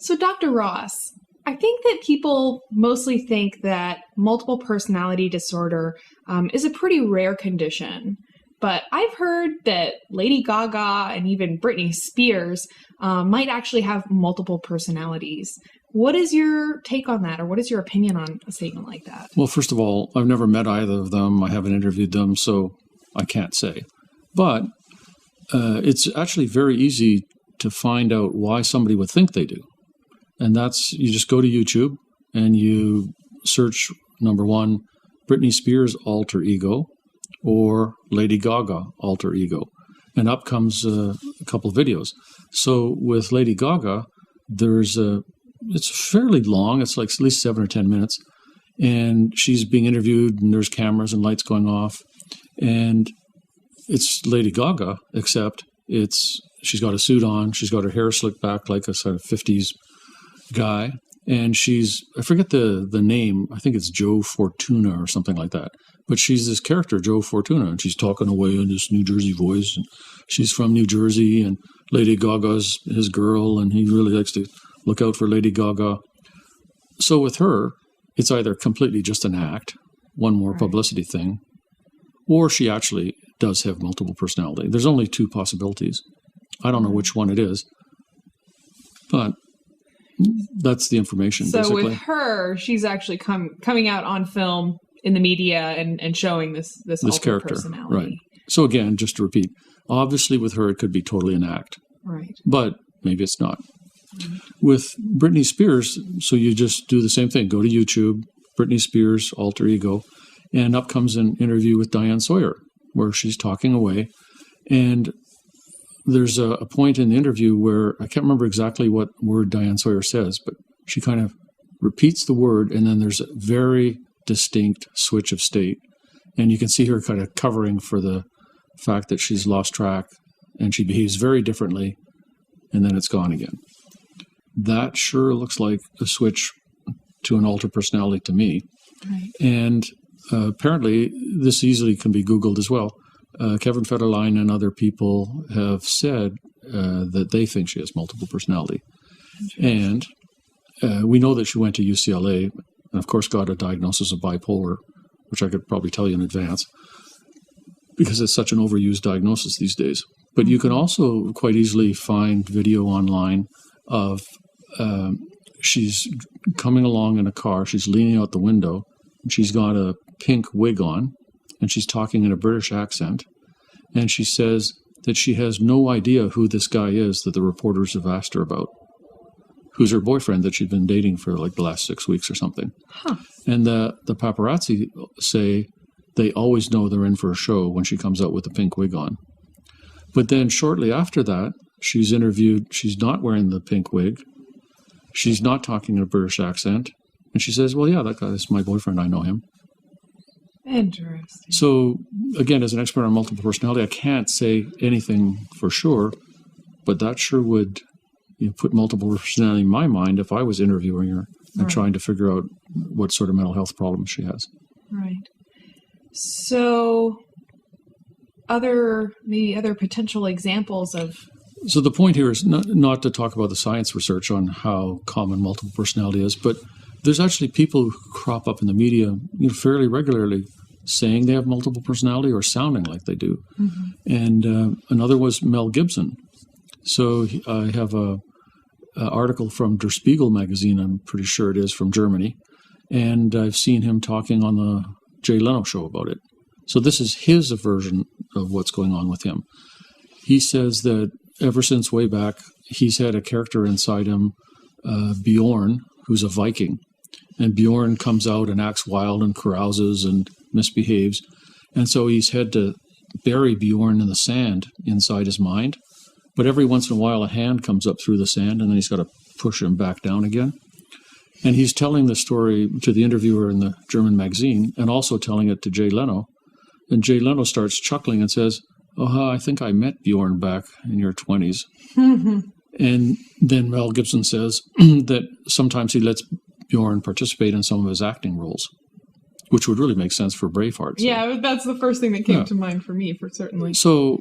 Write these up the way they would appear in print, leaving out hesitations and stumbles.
So, Dr. Ross, I think that people mostly think that multiple personality disorder is a pretty rare condition. But I've heard that Lady Gaga and even Britney Spears might actually have multiple personalities. What is your take on that, or what is your opinion on a statement like that? Well, first of all, I've never met either of them. I haven't interviewed them, so I can't say. But it's actually very easy to find out why somebody would think they do. And that's, you just go to YouTube and you search, number one, Britney Spears alter ego or Lady Gaga alter ego. And up comes a couple of videos. So with Lady Gaga, it's fairly long. It's like at least 7 or 10 minutes. And she's being interviewed and there's cameras and lights going off. And it's Lady Gaga, except she's got a suit on. She's got her hair slicked back like a sort of 50s guy. And I forget the name. I think it's Joe Fortuna or something like that. But she's this character, Joe Fortuna, and she's talking away in this New Jersey voice. And she's from New Jersey, and Lady Gaga's his girl, and he really likes to look out for Lady Gaga. So with her, it's either completely just an act, one more publicity thing, or she actually does have multiple personality. There's only two possibilities. I don't know which one it is, but that's the information, so basically. With her, she's actually coming out on film in the media and showing this character, personality. Right. So again, just to repeat, obviously with her, it could be totally an act. Right. But maybe it's not. Right. With Britney Spears, so you just do the same thing. Go to YouTube, Britney Spears alter ego, and up comes an interview with Diane Sawyer where she's talking away. And there's a point in the interview where I can't remember exactly what word Diane Sawyer says, but she kind of repeats the word, and then there's a very distinct switch of state. And you can see her kind of covering for the fact that she's lost track and she behaves very differently, and then it's gone again. That sure looks like a switch to an altered personality to me. Right. And apparently this easily can be Googled as well. Kevin Federline and other people have said that they think she has multiple personality. And we know that she went to UCLA and, of course, got a diagnosis of bipolar, which I could probably tell you in advance because it's such an overused diagnosis these days. But you can also quite easily find video online of she's coming along in a car, she's leaning out the window, and she's got a pink wig on, and she's talking in a British accent, and she says that she has no idea who this guy is that the reporters have asked her about, who's her boyfriend that she'd been dating for like the last 6 weeks or something. Huh. And the paparazzi say they always know they're in for a show when she comes out with the pink wig on. But then shortly after that, she's interviewed, she's not wearing the pink wig, she's not talking in a British accent, and she says, well, yeah, that guy is my boyfriend, I know him. Interesting. So, again, as an expert on multiple personality, I can't say anything for sure, but that sure would put multiple personality in my mind if I was interviewing her and trying to figure out what sort of mental health problems she has. Right. So, other potential examples of... So the point here is not to talk about the science research on how common multiple personality is, but there's actually people who crop up in the media fairly regularly saying they have multiple personality or sounding like they do. Mm-hmm. And another was Mel Gibson. So I have a article from Der Spiegel magazine, I'm pretty sure it is, from Germany, and I've seen him talking on the Jay Leno show about it. So this is his version of what's going on with him. He says that ever since way back, he's had a character inside him, Bjorn, who's a Viking. And Bjorn comes out and acts wild and carouses and misbehaves. And so he's had to bury Bjorn in the sand inside his mind. But every once in a while, a hand comes up through the sand, and then he's got to push him back down again. And he's telling the story to the interviewer in the German magazine and also telling it to Jay Leno. And Jay Leno starts chuckling and says, oh, I think I met Bjorn back in your 20s. Mm-hmm. And then Mel Gibson says that sometimes he lets Bjorn participate in some of his acting roles, which would really make sense for Braveheart. So. Yeah, that's the first thing that came to mind for me, for certainly. So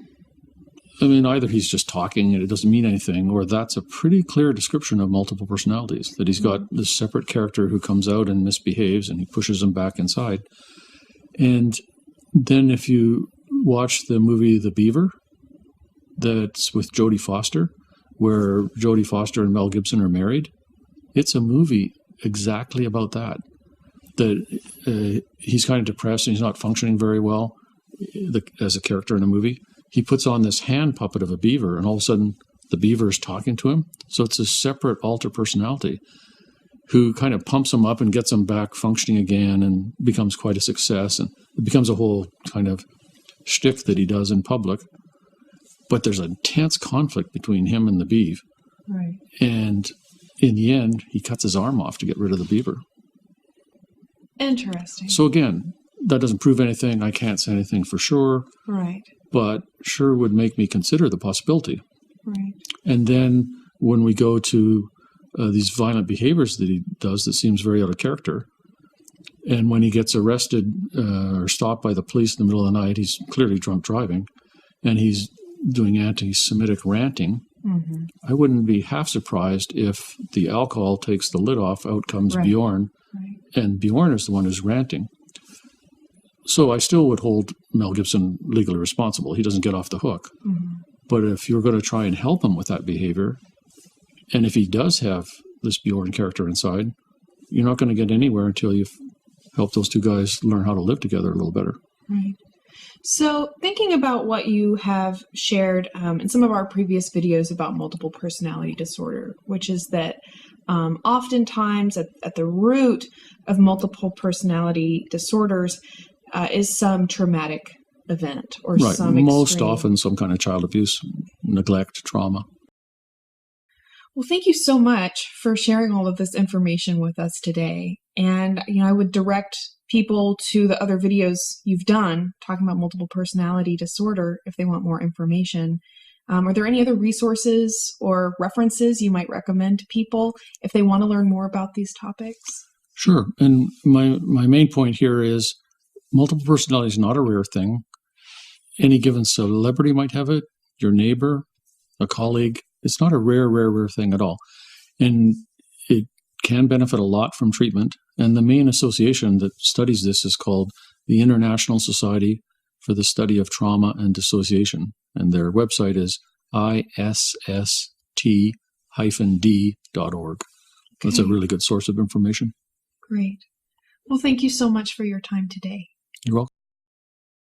I mean, either he's just talking and it doesn't mean anything, or that's a pretty clear description of multiple personalities, that he's got this separate character who comes out and misbehaves and he pushes him back inside. And then if you watch the movie The Beaver, that's with Jodie Foster, where Jodie Foster and Mel Gibson are married, it's a movie exactly about that. That he's kind of depressed and he's not functioning very well as a character in a movie. He puts on this hand puppet of a beaver, and all of a sudden the beaver is talking to him. So it's a separate alter personality who kind of pumps him up and gets him back functioning again and becomes quite a success. And it becomes a whole kind of shtick that he does in public. But there's an intense conflict between him and the beaver. Right. And in the end, he cuts his arm off to get rid of the beaver. Interesting. So again, that doesn't prove anything. I can't say anything for sure. Right. But sure would make me consider the possibility. Right. And then when we go to these violent behaviors that he does that seems very out of character, and when he gets arrested or stopped by the police in the middle of the night, he's clearly drunk driving, and he's doing anti-Semitic ranting. Mm-hmm. I wouldn't be half surprised if the alcohol takes the lid off, out comes Right. Bjorn, Right. and Bjorn is the one who's ranting. So I still would hold Mel Gibson legally responsible. He doesn't get off the hook. Mm-hmm. But if you're going to try and help him with that behavior, and if he does have this Bjorn character inside, you're not going to get anywhere until you've helped those two guys learn how to live together a little better. Right. So thinking about what you have shared in some of our previous videos about multiple personality disorder, which is that oftentimes at the root of multiple personality disorders is some traumatic event or Right. some Most extreme. often some kind of child abuse, neglect, trauma. Well, thank you so much for sharing all of this information with us today. And, I would direct people to the other videos you've done talking about multiple personality disorder if they want more information. Are there any other resources or references you might recommend to people if they want to learn more about these topics? Sure. And my main point here is multiple personality is not a rare thing. Any given celebrity might have it, your neighbor, a colleague. It's not a rare thing at all. And it can benefit a lot from treatment. And the main association that studies this is called the International Society for the Study of Trauma and Dissociation. And their website is ISST-D.org. That's a really good source of information. Great. Well, thank you so much for your time today. You're welcome.